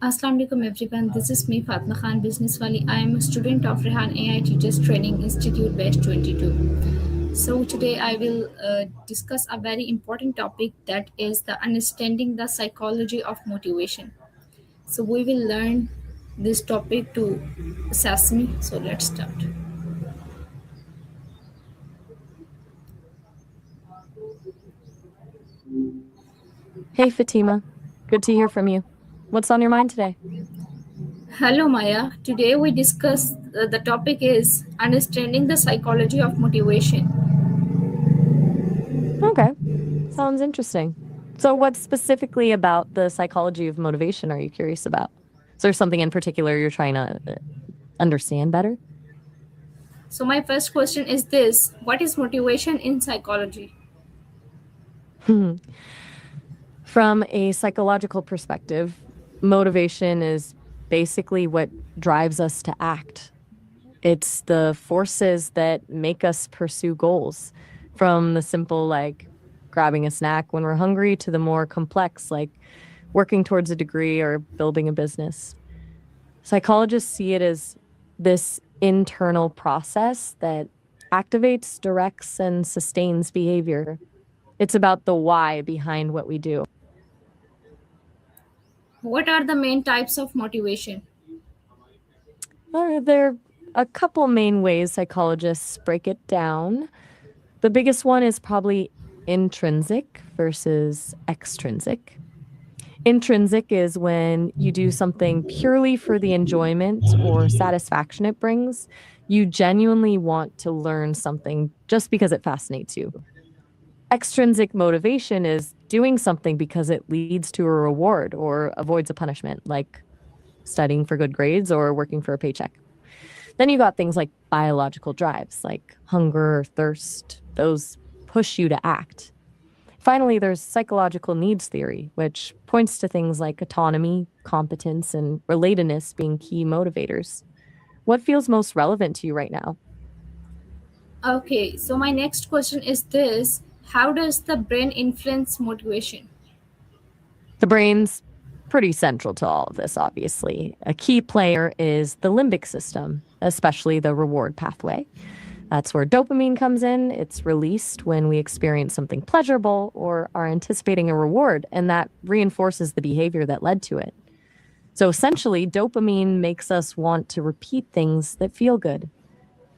Assalamu alaikum everyone. This is me Fatima Khan Business Wali. I am a student of Rehan AI Teachers Training Institute Batch 22. So today I will discuss a very important topic, that is the understanding the psychology of motivation. So we will learn this topic to assess me. So let's start. Hey, Fatima. Good to hear from you. What's on your mind today? Hello Maya. Today we discuss the topic is understanding the psychology of motivation. Okay, sounds interesting. So, what specifically about the psychology of motivation are you curious about? Is there something in particular you're trying to understand better? So my first question is this: what is motivation in psychology? From a psychological perspective, motivation is basically what drives us to act. It's the forces that make us pursue goals, from the simple, like grabbing a snack when we're hungry, to the more complex, like working towards a degree or building a business. Psychologists see it as this internal process that activates, directs, and sustains behavior. It's about the why behind what we do. What are the main types of motivation? There are a couple main ways psychologists break it down. The biggest one is probably intrinsic versus extrinsic. Intrinsic is when you do something purely for the enjoyment or satisfaction it brings. You genuinely want to learn something just because it fascinates you. Extrinsic motivation is doing something because it leads to a reward or avoids a punishment, like studying for good grades or working for a paycheck. Then you got things like biological drives, like hunger or thirst. Those push you to act. Finally, there's psychological needs theory, which points to things like autonomy, competence, and relatedness being key motivators. What feels most relevant to you right now? Okay, so my next question is this: how does the brain influence motivation? The brain's pretty central to all of this, obviously. A key player is the limbic system, especially the reward pathway. That's where dopamine comes in. It's released when we experience something pleasurable or are anticipating a reward, and that reinforces the behavior that led to it. So essentially, dopamine makes us want to repeat things that feel good.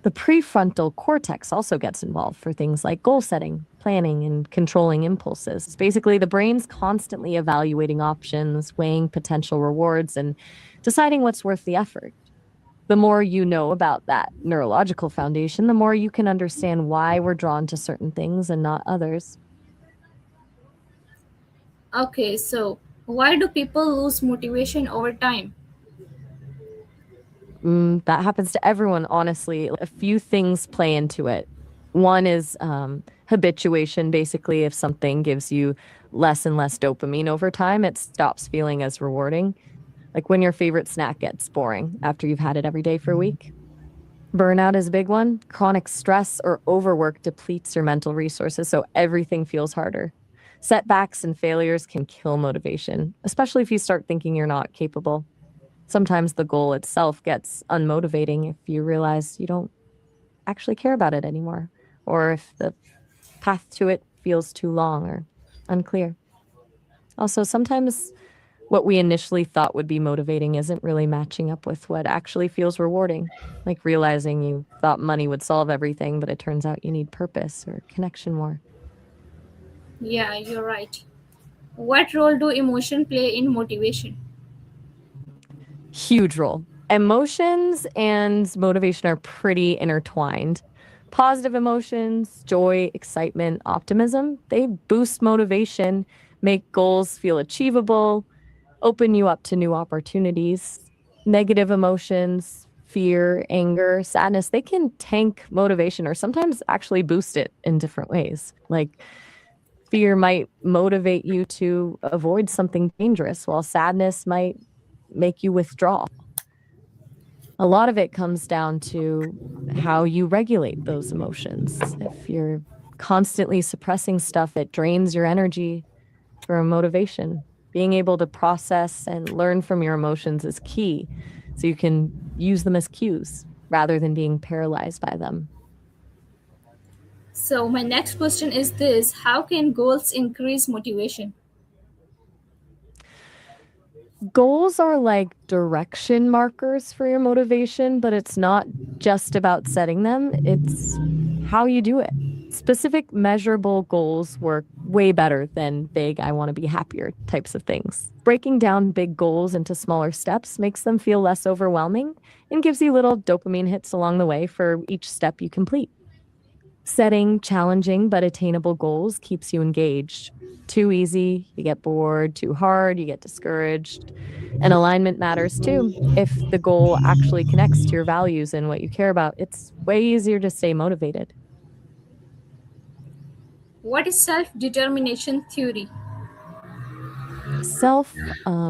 The prefrontal cortex also gets involved for things like goal setting, planning, and controlling impulses. Basically, the brain's constantly evaluating options, weighing potential rewards, and deciding what's worth the effort. The more you know about that neurological foundation, the more you can understand why we're drawn to certain things and not others. Okay, so why do people lose motivation over time? That happens to everyone, honestly. A few things play into it. One is habituation. Basically, if something gives you less and less dopamine over time, it stops feeling as rewarding. Like when your favorite snack gets boring after you've had it every day for a week. Burnout is a big one. Chronic stress or overwork depletes your mental resources, so everything feels harder. Setbacks and failures can kill motivation, especially if you start thinking you're not capable. Sometimes the goal itself gets unmotivating if you realize you don't actually care about it anymore, or if the path to it feels too long or unclear. Also, sometimes what we initially thought would be motivating isn't really matching up with what actually feels rewarding. Like realizing you thought money would solve everything, but it turns out you need purpose or connection more. Yeah, you're right. What role do emotion play in motivation? Huge role. Emotions and motivation are pretty intertwined. Positive emotions, joy, excitement, optimism, they boost motivation, make goals feel achievable, open you up to new opportunities. Negative emotions, fear, anger, sadness, they can tank motivation or sometimes actually boost it in different ways. Like fear might motivate you to avoid something dangerous, while sadness might make you withdraw. A lot of it comes down to how you regulate those emotions. If you're constantly suppressing stuff, it drains your energy for motivation. Being able to process and learn from your emotions is key, so you can use them as cues rather than being paralyzed by them. So my next question is this: how can goals increase motivation? Goals are like direction markers for your motivation, but it's not just about setting them, it's how you do it. Specific, measurable goals work way better than vague, I want to be happier types of things. Breaking down big goals into smaller steps makes them feel less overwhelming and gives you little dopamine hits along the way for each step you complete. Setting challenging but attainable goals keeps you engaged. Too easy, you get bored. Too hard, you get discouraged. And alignment matters too. If the goal actually connects to your values and what you care about, it's way easier to stay motivated. What is self-determination theory? Self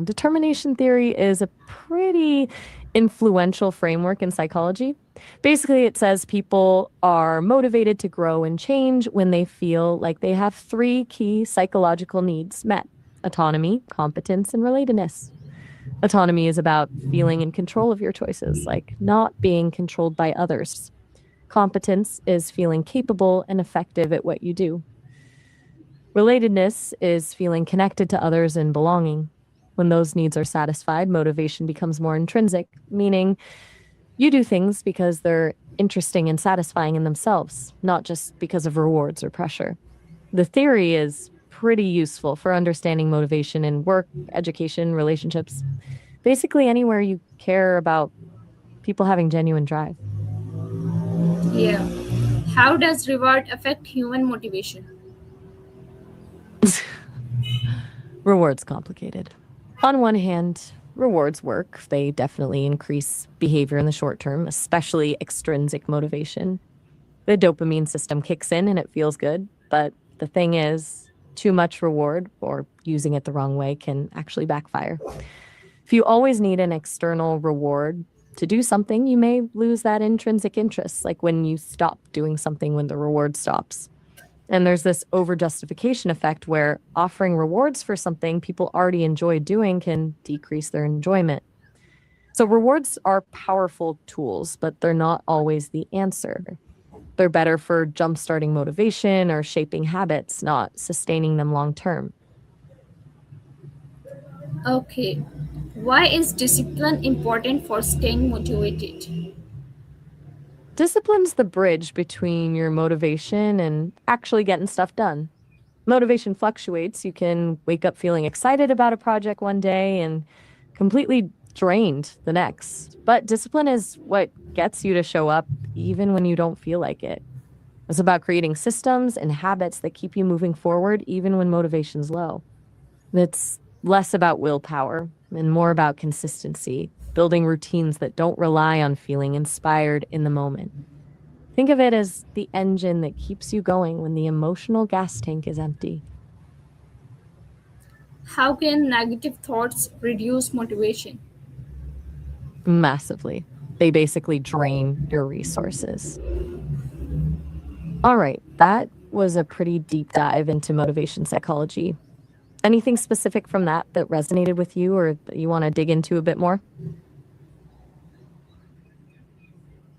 determination theory is a pretty influential framework in psychology. Basically, it says people are motivated to grow and change when they feel like they have three key psychological needs met: autonomy, competence, and relatedness. Autonomy is about feeling in control of your choices, like not being controlled by others. Competence is feeling capable and effective at what you do. Relatedness is feeling connected to others and belonging. When those needs are satisfied, motivation becomes more intrinsic, meaning you do things because they're interesting and satisfying in themselves, not just because of rewards or pressure. The theory is pretty useful for understanding motivation in work, education, relationships, basically anywhere you care about people having genuine drive. Yeah. How does reward affect human motivation? Rewards complicated. On one hand, rewards work. They definitely increase behavior in the short term, especially extrinsic motivation. The dopamine system kicks in and it feels good. But the thing is, too much reward or using it the wrong way can actually backfire. If you always need an external reward to do something, you may lose that intrinsic interest, like when you stop doing something when the reward stops. And there's this over justification effect where offering rewards for something people already enjoy doing can decrease their enjoyment. So, rewards are powerful tools, but they're not always the answer. They're better for jumpstarting motivation or shaping habits, not sustaining them long term. Okay. Why is discipline important for staying motivated? Discipline's the bridge between your motivation and actually getting stuff done. Motivation fluctuates. You can wake up feeling excited about a project one day and completely drained the next. But discipline is what gets you to show up even when you don't feel like it. It's about creating systems and habits that keep you moving forward even when motivation's low. It's less about willpower and more about consistency, building routines that don't rely on feeling inspired in the moment. Think of it as the engine that keeps you going when the emotional gas tank is empty. How can negative thoughts reduce motivation? Massively. They basically drain your resources. All right, that was a pretty deep dive into motivation psychology. Anything specific from that resonated with you or that you want to dig into a bit more?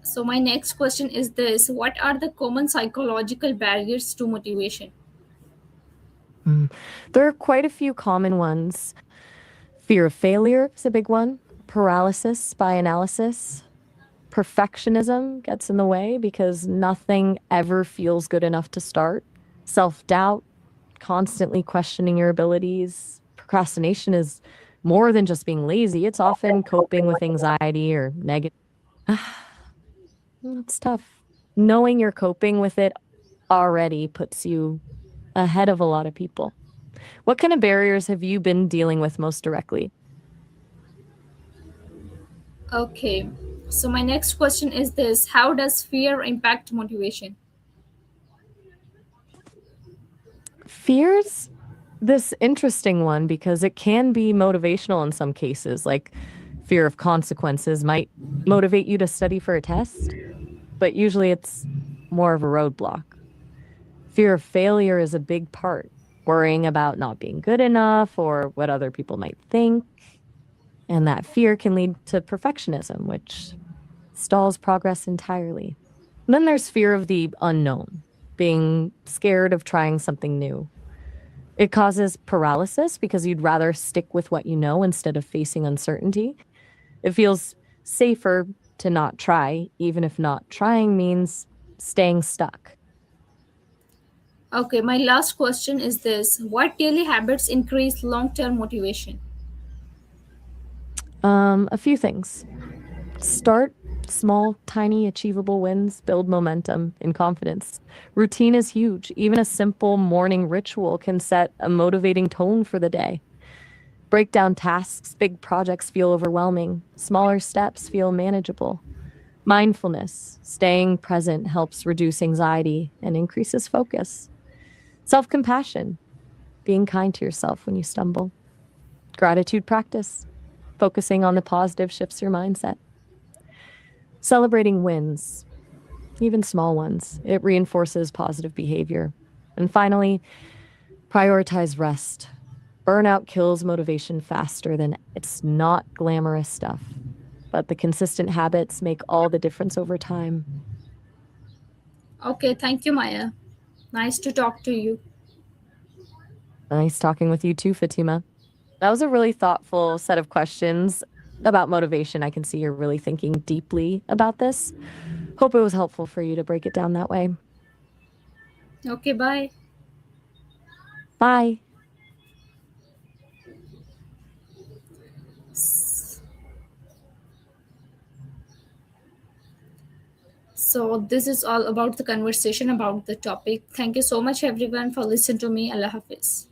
So my next question is this: what are the common psychological barriers to motivation? Mm. There are quite a few common ones. Fear of failure is a big one. Paralysis by analysis. Perfectionism gets in the way because nothing ever feels good enough to start. Self doubt, constantly questioning your abilities. Procrastination is more than just being lazy, it's often coping with anxiety or negative. It's tough. Knowing you're coping with it already puts you ahead of a lot of people. What kind of barriers have you been dealing with most directly? Okay. So my next question is this: how does fear impact motivation? Fears? This interesting one because it can be motivational in some cases, like fear of consequences might motivate you to study for a test, but usually it's more of a roadblock. Fear of failure is a big part. worrying about not being good enough or what other people might think. And that fear can lead to perfectionism, which stalls progress entirely. And then there's fear of the unknown, being scared of trying something new. It causes paralysis because you'd rather stick with what you know instead of facing uncertainty. It feels safer to not try, even if not trying means staying stuck. Okay, my last question is this: what daily habits increase long term motivation? A few things. Start small, tiny, achievable wins, build momentum and confidence. Routine is huge. Even a simple morning ritual can set a motivating tone for the day. Break down tasks, big projects feel overwhelming, smaller steps feel manageable. Mindfulness, staying present helps reduce anxiety and increases focus. Self compassion, being kind to yourself when you stumble. Gratitude practice, focusing on the positive shifts your mindset. Celebrating wins, even small ones, it reinforces positive behavior. And finally, prioritize rest. Burnout kills motivation faster than it's not glamorous stuff, but the consistent habits make all the difference over time. Okay, thank you, Maya. Nice to talk to you. Nice talking with you too, Fatima. That was a really thoughtful set of questions about motivation. I can see you're really thinking deeply about this. Hope it was helpful for you to break it down that way. Okay, bye. Bye. So, this is all about the conversation about the topic. Thank you so much, everyone, for listening to me. Allah Hafiz.